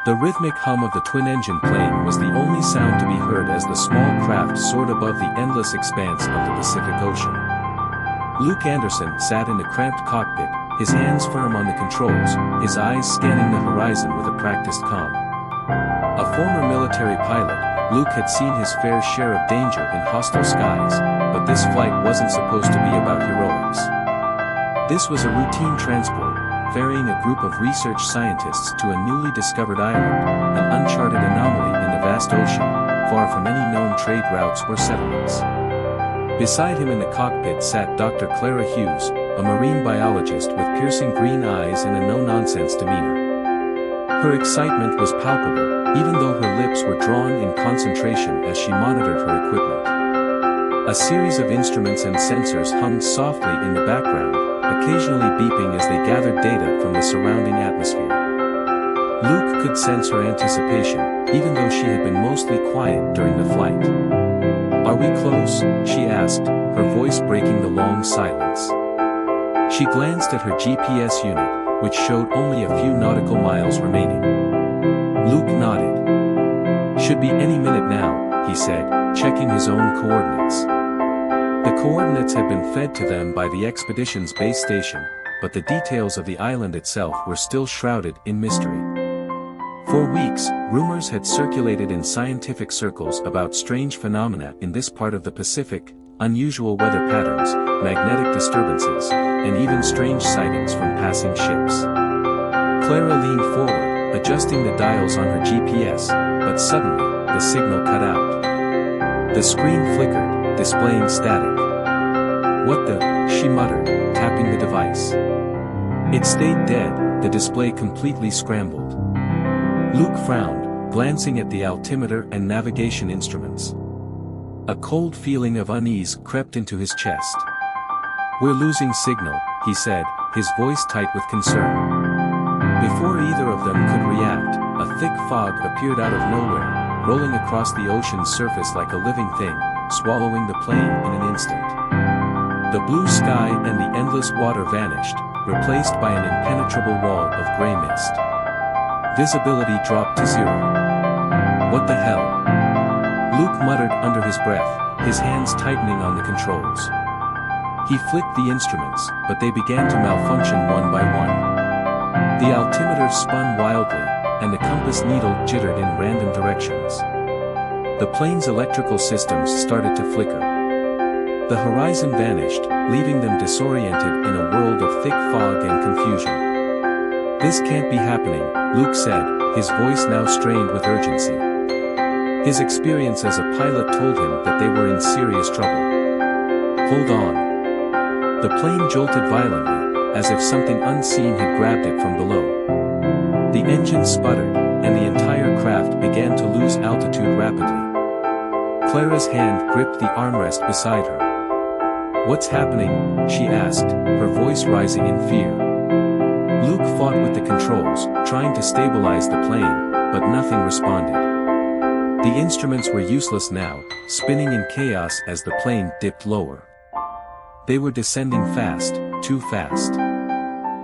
The rhythmic hum of the twin-engine plane was the only sound to be heard as the small craft soared above the endless expanse of the Pacific Ocean. Luke Anderson sat in the cramped cockpit, his hands firm on the controls, his eyes scanning the horizon with a practiced calm. A former military pilot, Luke had seen his fair share of danger in hostile skies, but this flight wasn't supposed to be about heroics. This was a routine transport, ferrying a group of research scientists to a newly discovered island, an uncharted anomaly in the vast ocean, far from any known trade routes or settlements. Beside him in the cockpit sat Dr. Clara Hughes, a marine biologist with piercing green eyes and a no-nonsense demeanor. Her excitement was palpable, even though her lips were drawn in concentration as she monitored her equipment. A series of instruments and sensors hummed softly in the background, occasionally beeping as they gathered data from the surrounding atmosphere. Luke could sense her anticipation, even though she had been mostly quiet during the flight. "Are we close?" she asked, her voice breaking the long silence. She glanced at her GPS unit, which showed only a few nautical miles remaining. Luke nodded. "Should be any minute now," he said, checking his own coordinates. The coordinates had been fed to them by the expedition's base station, but the details of the island itself were still shrouded in mystery. For weeks, rumors had circulated in scientific circles about strange phenomena in this part of the Pacific, unusual weather patterns, magnetic disturbances, and even strange sightings from passing ships. Clara leaned forward, adjusting the dials on her GPS, but suddenly, the signal cut out. The screen flickered, displaying static. "What the?" she muttered, tapping the device. It stayed dead, the display completely scrambled. Luke frowned, glancing at the altimeter and navigation instruments. A cold feeling of unease crept into his chest. "We're losing signal," he said, his voice tight with concern. Before either of them could react, a thick fog appeared out of nowhere, rolling across the ocean's surface like a living thing, swallowing the plane in an instant. The blue sky and the endless water vanished, replaced by an impenetrable wall of gray mist. Visibility dropped to zero. "What the hell?" Luke muttered under his breath, his hands tightening on the controls. He flicked the instruments, but they began to malfunction one by one. The altimeter spun wildly, and the compass needle jittered in random directions. The plane's electrical systems started to flicker. The horizon vanished, leaving them disoriented in a world of thick fog and confusion. "This can't be happening," Luke said, his voice now strained with urgency. His experience as a pilot told him that they were in serious trouble. "Hold on." The plane jolted violently, as if something unseen had grabbed it from below. The engine sputtered, and the entire craft began to lose altitude rapidly. Clara's hand gripped the armrest beside her. "What's happening?" she asked, her voice rising in fear. Luke fought with the controls, trying to stabilize the plane, but nothing responded. The instruments were useless now, spinning in chaos as the plane dipped lower. They were descending fast, too fast.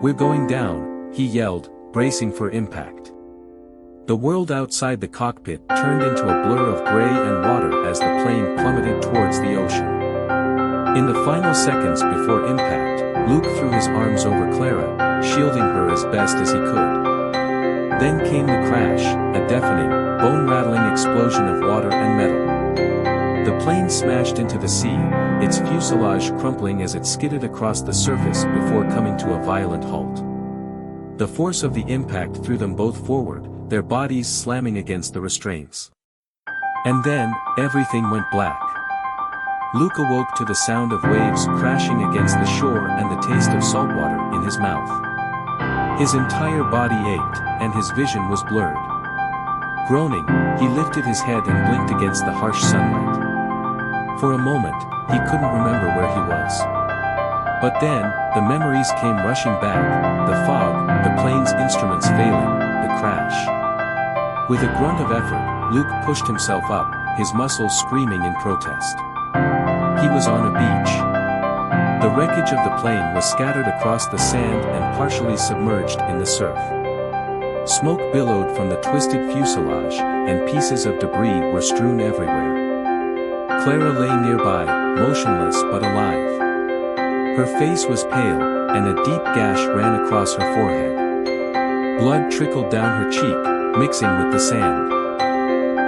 "We're going down," he yelled, bracing for impact. The world outside the cockpit turned into a blur of gray and water as the plane plummeted towards the ocean. In the final seconds before impact, Luke threw his arms over Clara, shielding her as best as he could. Then came the crash, a deafening, bone-rattling explosion of water and metal. The plane smashed into the sea, its fuselage crumpling as it skidded across the surface before coming to a violent halt. The force of the impact threw them both forward, their bodies slamming against the restraints. And then, everything went black. Luke awoke to the sound of waves crashing against the shore and the taste of saltwater in his mouth. His entire body ached, and his vision was blurred. Groaning, he lifted his head and blinked against the harsh sunlight. For a moment, he couldn't remember where he was. But then, the memories came rushing back, the fog, the plane's instruments failing, the crash. With a grunt of effort, Luke pushed himself up, his muscles screaming in protest. He was on a beach. The wreckage of the plane was scattered across the sand and partially submerged in the surf. Smoke billowed from the twisted fuselage, and pieces of debris were strewn everywhere. Clara lay nearby, motionless but alive. Her face was pale, and a deep gash ran across her forehead. Blood trickled down her cheek, mixing with the sand.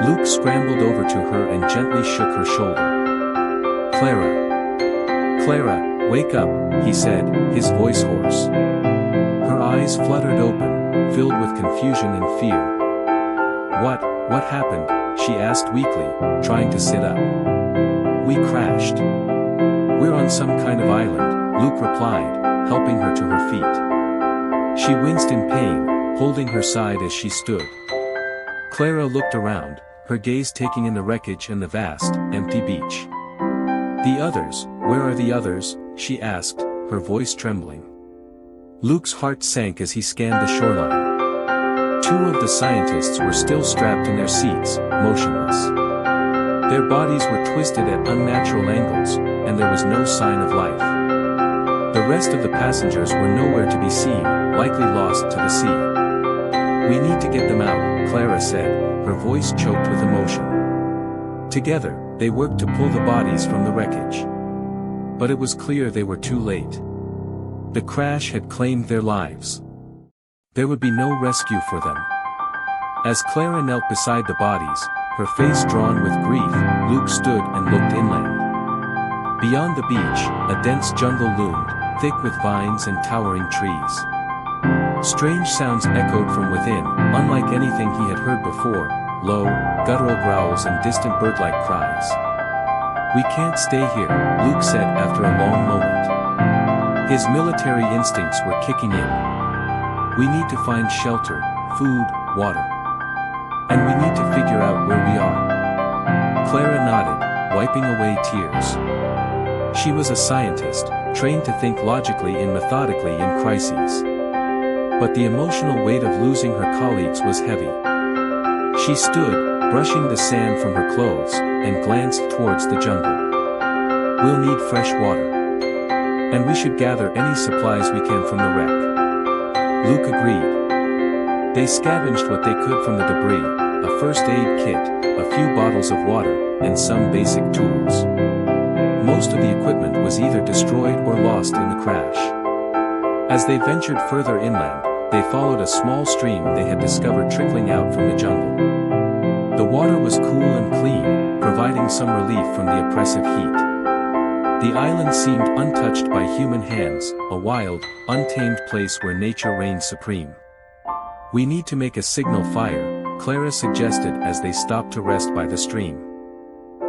Luke scrambled over to her and gently shook her shoulder. "Clara. Clara, wake up," he said, his voice hoarse. Her eyes fluttered open, filled with confusion and fear. What happened?" she asked weakly, trying to sit up. "We crashed. We're on some kind of island," Luke replied, helping her to her feet. She winced in pain, holding her side as she stood. Clara looked around, her gaze taking in the wreckage and the vast, empty beach. "The others, where are the others?" she asked, her voice trembling. Luke's heart sank as he scanned the shoreline. 2 of the scientists were still strapped in their seats, motionless. Their bodies were twisted at unnatural angles, and there was no sign of life. The rest of the passengers were nowhere to be seen, likely lost to the sea. "We need to get them out," Clara said, her voice choked with emotion. Together, they worked to pull the bodies from the wreckage. But it was clear they were too late. The crash had claimed their lives. There would be no rescue for them. As Clara knelt beside the bodies, her face drawn with grief, Luke stood and looked inland. Beyond the beach, a dense jungle loomed, thick with vines and towering trees. Strange sounds echoed from within, unlike anything he had heard before, low, guttural growls and distant bird-like cries. "We can't stay here," Luke said after a long moment. His military instincts were kicking in. "We need to find shelter, food, water. And we need to figure out where we are." Clara nodded, wiping away tears. She was a scientist, trained to think logically and methodically in crises. But the emotional weight of losing her colleagues was heavy. She stood, brushing the sand from her clothes, and glanced towards the jungle. "We'll need fresh water. And we should gather any supplies we can from the wreck." Luke agreed. They scavenged what they could from the debris, a first aid kit, a few bottles of water, and some basic tools. Most of the equipment was either destroyed or lost in the crash. As they ventured further inland, they followed a small stream they had discovered trickling out from the jungle. The water was cool and clean, providing some relief from the oppressive heat. The island seemed untouched by human hands, a wild, untamed place where nature reigned supreme. "We need to make a signal fire," Clara suggested as they stopped to rest by the stream.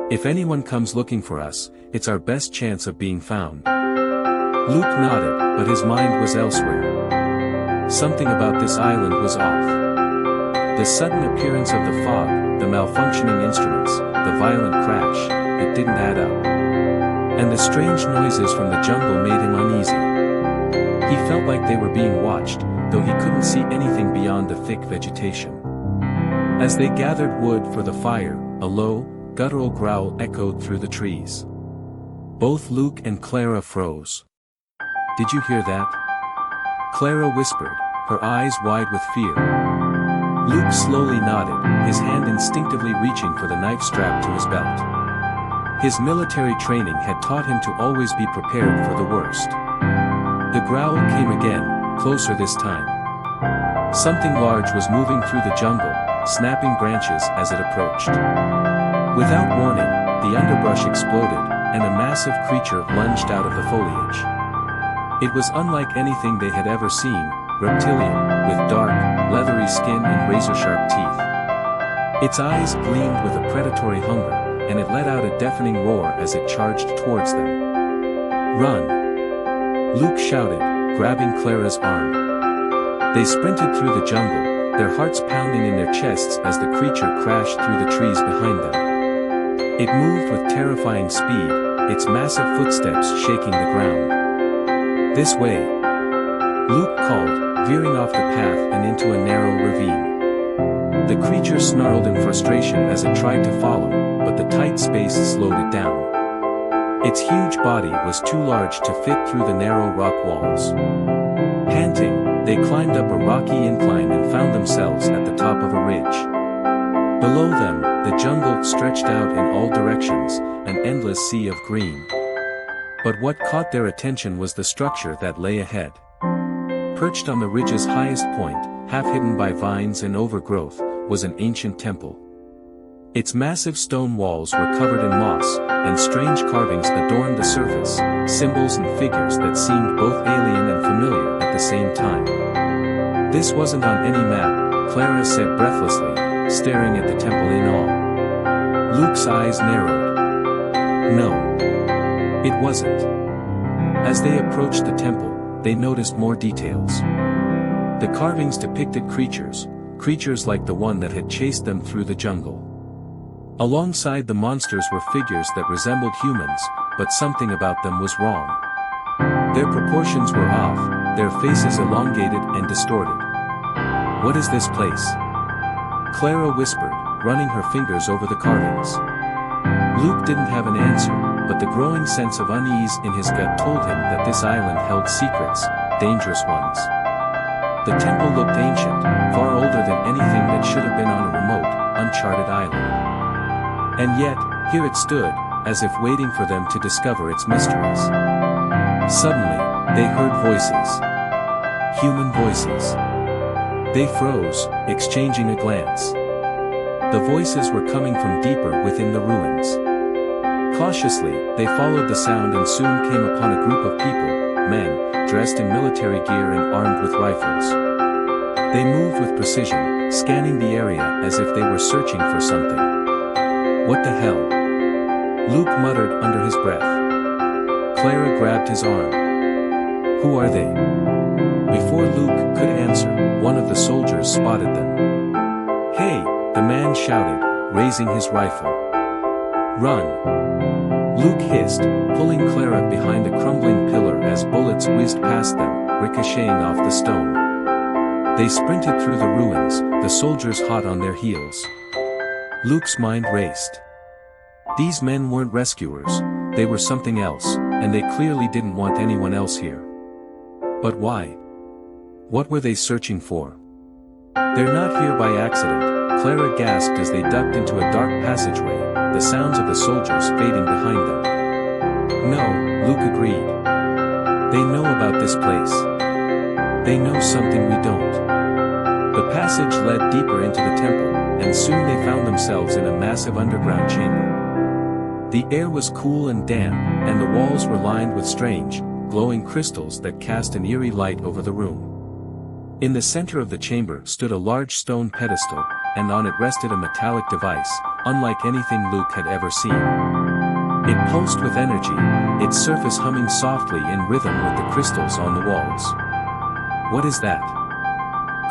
"If anyone comes looking for us, it's our best chance of being found." Luke nodded, but his mind was elsewhere. Something about this island was off. The sudden appearance of the fog, the malfunctioning instruments, the violent crash, it didn't add up. And the strange noises from the jungle made him uneasy. He felt like they were being watched, though he couldn't see anything beyond the thick vegetation. As they gathered wood for the fire, a low, guttural growl echoed through the trees. Both Luke and Clara froze. "Did you hear that?" Clara whispered, her eyes wide with fear. Luke slowly nodded, his hand instinctively reaching for the knife strapped to his belt. His military training had taught him to always be prepared for the worst. The growl came again, closer this time. Something large was moving through the jungle, snapping branches as it approached. Without warning, the underbrush exploded, and a massive creature lunged out of the foliage. It was unlike anything they had ever seen, reptilian, with dark, leathery skin and razor-sharp teeth. Its eyes gleamed with a predatory hunger, and it let out a deafening roar as it charged towards them. "Run!" Luke shouted, grabbing Clara's arm. They sprinted through the jungle, their hearts pounding in their chests as the creature crashed through the trees behind them. It moved with terrifying speed, its massive footsteps shaking the ground. "This way!" Luke called, veering off the path and into a narrow ravine. The creature snarled in frustration as it tried to follow, but the tight space slowed it down. Its huge body was too large to fit through the narrow rock walls. Panting, They climbed up a rocky incline and found themselves at the top of a ridge. Below them, the jungle stretched out in all directions, an endless sea of green. But what caught their attention was the structure that lay ahead. Perched on the ridge's highest point, half hidden by vines and overgrowth, was an ancient temple. Its massive stone walls were covered in moss, and strange carvings adorned the surface, symbols and figures that seemed both alien and familiar at the same time. This wasn't on any map, Clara said breathlessly, staring at the temple in awe. Luke's eyes narrowed. No. It wasn't. As they approached the temple, they noticed more details. The carvings depicted creatures like the one that had chased them through the jungle. Alongside the monsters were figures that resembled humans, but something about them was wrong. Their proportions were off, their faces elongated and distorted. What is this place? Clara whispered, running her fingers over the carvings. Luke didn't have an answer, but the growing sense of unease in his gut told him that this island held secrets, dangerous ones. The temple looked ancient, far older than anything that should have been on a remote, uncharted island. And yet, here it stood, as if waiting for them to discover its mysteries. Suddenly, they heard voices. Human voices. They froze, exchanging a glance. The voices were coming from deeper within the ruins. Cautiously, they followed the sound and soon came upon a group of people, men, dressed in military gear and armed with rifles. They moved with precision, scanning the area as if they were searching for something. What the hell? Luke muttered under his breath. Clara grabbed his arm. Who are they? Before Luke could answer, one of the soldiers spotted them. Hey, the man shouted, raising his rifle. Run! Luke hissed, pulling Clara behind a crumbling pillar as bullets whizzed past them, ricocheting off the stone. They sprinted through the ruins, the soldiers hot on their heels. Luke's mind raced. These men weren't rescuers, they were something else, and they clearly didn't want anyone else here. But why? What were they searching for? They're not here by accident, Clara gasped as they ducked into a dark passageway, the sounds of the soldiers fading behind them. No, Luke agreed. They know about this place. They know something we don't. The passage led deeper into the temple, and soon they found themselves in a massive underground chamber. The air was cool and damp, and the walls were lined with strange, glowing crystals that cast an eerie light over the room. In the center of the chamber stood a large stone pedestal, and on it rested a metallic device, unlike anything Luke had ever seen. It pulsed with energy, its surface humming softly in rhythm with the crystals on the walls. What is that?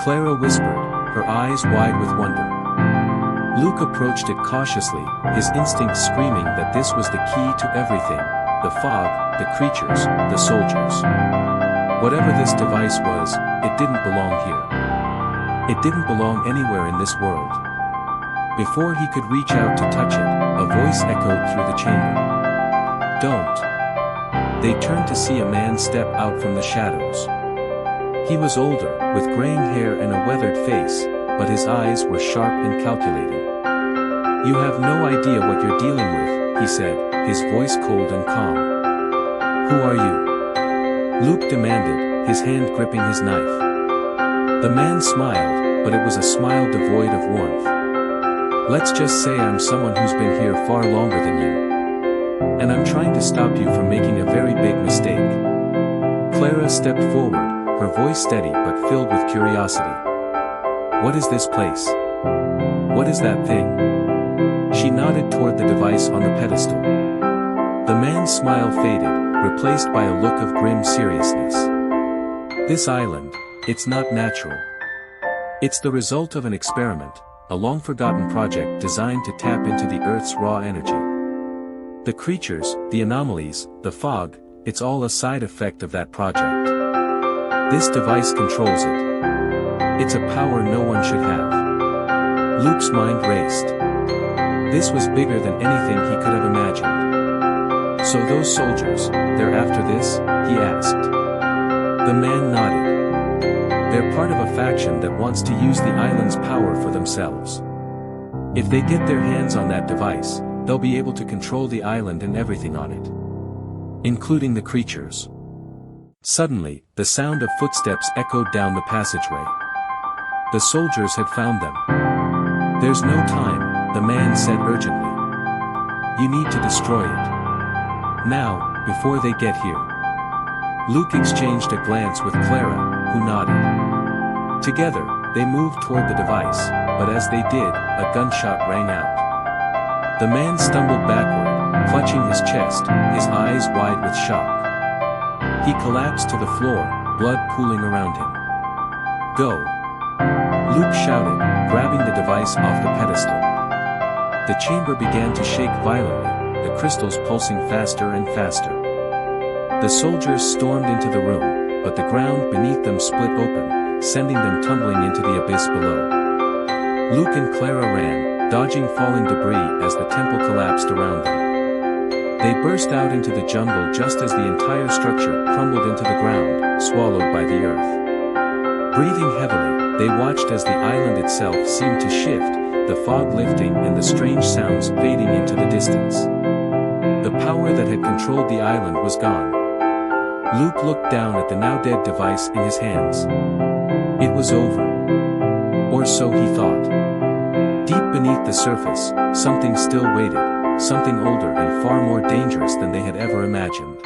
Clara whispered, her eyes wide with wonder. Luke approached it cautiously, his instincts screaming that this was the key to everything, the fog, the creatures, the soldiers. Whatever this device was, it didn't belong here. It didn't belong anywhere in this world. Before he could reach out to touch it, a voice echoed through the chamber. Don't. They turned to see a man step out from the shadows. He was older, with graying hair and a weathered face, but his eyes were sharp and calculating. You have no idea what you're dealing with, he said, his voice cold and calm. Who are you? Luke demanded, his hand gripping his knife. The man smiled, but it was a smile devoid of warmth. Let's just say I'm someone who's been here far longer than you. And I'm trying to stop you from making a very big mistake. Clara stepped forward, her voice steady but filled with curiosity. What is this place? What is that thing? She nodded toward the device on the pedestal. The man's smile faded, replaced by a look of grim seriousness. This island, it's not natural. It's the result of an experiment, a long-forgotten project designed to tap into the Earth's raw energy. The creatures, the anomalies, the fog, it's all a side effect of that project. This device controls it. It's a power no one should have. Luke's mind raced. This was bigger than anything he could have imagined. So those soldiers, they're after this? He asked. The man nodded. They're part of a faction that wants to use the island's power for themselves. If they get their hands on that device, they'll be able to control the island and everything on it, including the creatures. Suddenly, the sound of footsteps echoed down the passageway. The soldiers had found them. "There's no time," the man said urgently. "You need to destroy it. Now, before they get here." Luke exchanged a glance with Clara, who nodded. Together, they moved toward the device, but as they did, a gunshot rang out. The man stumbled backward, clutching his chest, his eyes wide with shock. He collapsed to the floor, blood pooling around him. "Go!" Luke shouted, grabbing the device off the pedestal. The chamber began to shake violently, the crystals pulsing faster and faster. The soldiers stormed into the room, but the ground beneath them split open, sending them tumbling into the abyss below. Luke and Clara ran, dodging falling debris as the temple collapsed around them. They burst out into the jungle just as the entire structure crumbled into the ground, swallowed by the earth. Breathing heavily, they watched as the island itself seemed to shift, the fog lifting and the strange sounds fading into the distance. The power that had controlled the island was gone. Luke looked down at the now-dead device in his hands. It was over. Or so he thought. Deep beneath the surface, something still waited, something older and far more dangerous than they had ever imagined.